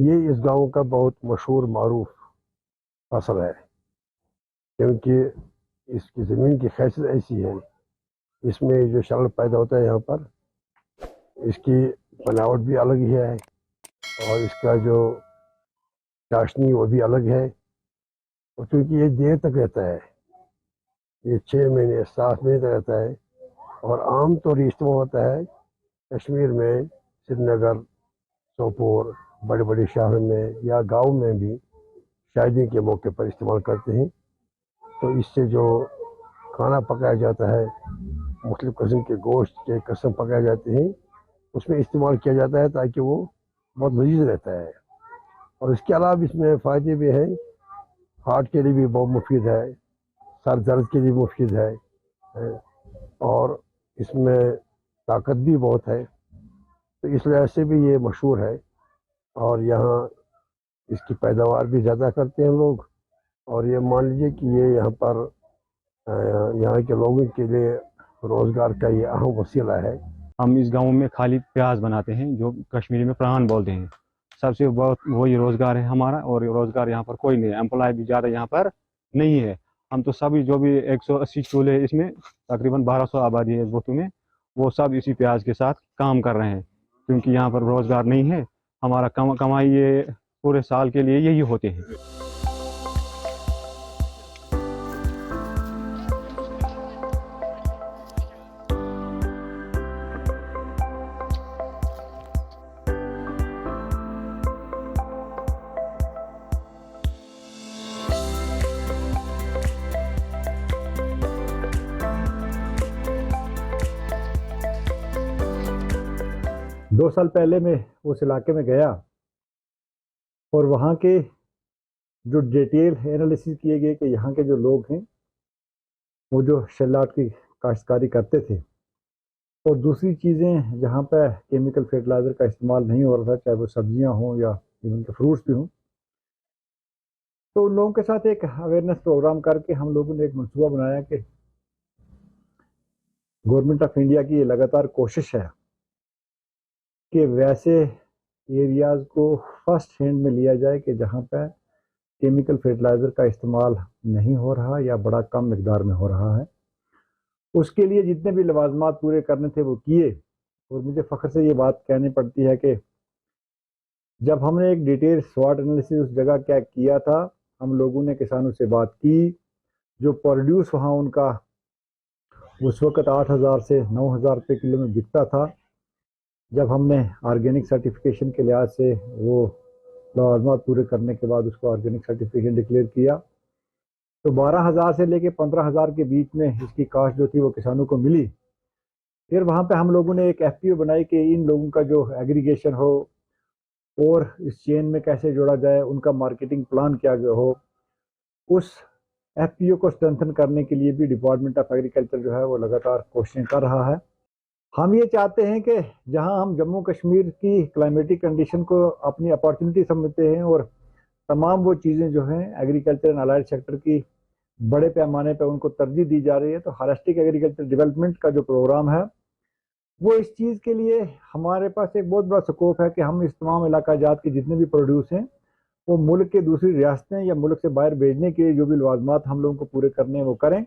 یہ اس گاؤں کا بہت مشہور معروف فصل ہے، کیونکہ اس کی زمین کی خیصیت ایسی ہے، اس میں جو شلر پیدا ہوتا ہے یہاں پر، اس کی بناوٹ بھی الگ ہی ہے، اور اس کا جو چاشنی وہ بھی الگ ہے، اور چونکہ یہ دیر تک رہتا ہے، یہ 6 مہینے 7 مہینے تک رہتا ہے، اور عام طور یہ استعمال ہوتا ہے کشمیر میں، سری نگر، سوپور، بڑے بڑے شہروں میں یا گاؤں میں بھی شادی کے موقع پر استعمال کرتے ہیں۔ تو اس سے جو کھانا پکایا جاتا ہے، مختلف قسم کے گوشت کے قسم پکائے جاتے ہیں، اس میں استعمال کیا جاتا ہے تاکہ وہ بہت لذیذ رہتا ہے۔ اور اس کے علاوہ اس میں فائدے بھی ہیں، ہارٹ کے لیے بھی بہت مفید ہے، سر درد کے لیے مفید ہے، اور اس میں طاقت بھی بہت ہے، تو اس وجہ سے بھی یہ مشہور ہے، اور یہاں اس کی پیداوار بھی زیادہ کرتے ہیں لوگ، اور یہ مان لیجیے کہ یہ یہاں پر یہاں کے لوگوں کے لیے روزگار کا یہ اہم وسیلہ ہے۔ ہم اس گاؤں میں خالی پیاز بناتے ہیں، جو کشمیری میں پران بولتے ہیں، سب سے بہت وہی روزگار ہے ہمارا، اور روزگار یہاں پر کوئی نہیں ہے، امپلائی بھی زیادہ یہاں پر نہیں ہے۔ ہم تو سبھی جو بھی 180 چولہے اس میں تقریباً 1200 آبادی ہے اس بوتو میں، وہ سب اسی پیاز کے ساتھ کام کر رہے ہیں، کیونکہ یہاں پر روزگار نہیں ہے۔ ہمارا کمائی یہ پورے سال کے لیے یہی ہوتے ہیں۔ 2 سال پہلے میں اس علاقے میں گیا، اور وہاں کے جو ڈیٹیل انالیسس کیے گئے کہ یہاں کے جو لوگ ہیں وہ جو شیلاٹ کی کاشتکاری کرتے تھے، اور دوسری چیزیں جہاں پہ کیمیکل فرٹیلائزر کا استعمال نہیں ہو رہا تھا، چاہے وہ سبزیاں ہوں یا ایون کے فروٹس بھی ہوں، تو ان لوگوں کے ساتھ ایک اویئرنیس پروگرام کر کے ہم لوگوں نے ایک منصوبہ بنایا کہ گورنمنٹ آف انڈیا کی یہ لگاتار کوشش ہے کہ ویسے ایریاز کو فرسٹ ہینڈ میں لیا جائے کہ جہاں پہ کیمیکل فرٹیلائزر کا استعمال نہیں ہو رہا یا بڑا کم مقدار میں ہو رہا ہے۔ اس کے لیے جتنے بھی لوازمات پورے کرنے تھے وہ کیے، اور مجھے فخر سے یہ بات کہنی پڑتی ہے کہ جب ہم نے ایک ڈیٹیل سواٹ انالیسس اس جگہ کیا کیا تھا، ہم لوگوں نے کسانوں سے بات کی، جو پروڈیوس وہاں ان کا اس وقت 8,000 سے 9,000 روپے کلو میں بکتا تھا، جب ہم نے آرگینک سرٹیفکیشن کے لحاظ سے وہ لوازمات پورے کرنے کے بعد اس کو آرگینک سرٹیفکیشن ڈکلیئر کیا، تو 12,000 سے لے کے 15,000 کے بیچ میں اس کی کاشت جو تھی وہ کسانوں کو ملی۔ پھر وہاں پہ ہم لوگوں نے ایک FPO بنائی کہ ان لوگوں کا جو ایگریگیشن ہو اور اس چین میں کیسے جوڑا جائے، ان کا مارکیٹنگ پلان کیا ہو۔ اس FPO کو اسٹرینتھن کرنے کے لیے بھی ڈپارٹمنٹ آف ایگریکلچر جو ہے وہ لگاتار کوششیں کر رہا ہے۔ ہم یہ چاہتے ہیں کہ جہاں ہم جموں کشمیر کی کلائمیٹک کنڈیشن کو اپنی اپارچونٹی سمجھتے ہیں، اور تمام وہ چیزیں جو ہیں ایگریکلچر اینڈ الائڈ سیکٹر کی بڑے پیمانے پہ ان کو ترجیح دی جا رہی ہے، تو ہالسٹک ایگریکلچر ڈیولپمنٹ کا جو پروگرام ہے وہ اس چیز کے لیے ہمارے پاس ایک بہت بڑا سکوپ ہے کہ ہم اس تمام علاقہ جات کے جتنے بھی پروڈیوس ہیں وہ ملک کے دوسری ریاستیں یا ملک سے باہر بھیجنے کے لیے جو بھی لوازمات ہم لوگوں کو پورے کرنے ہیں وہ کریں۔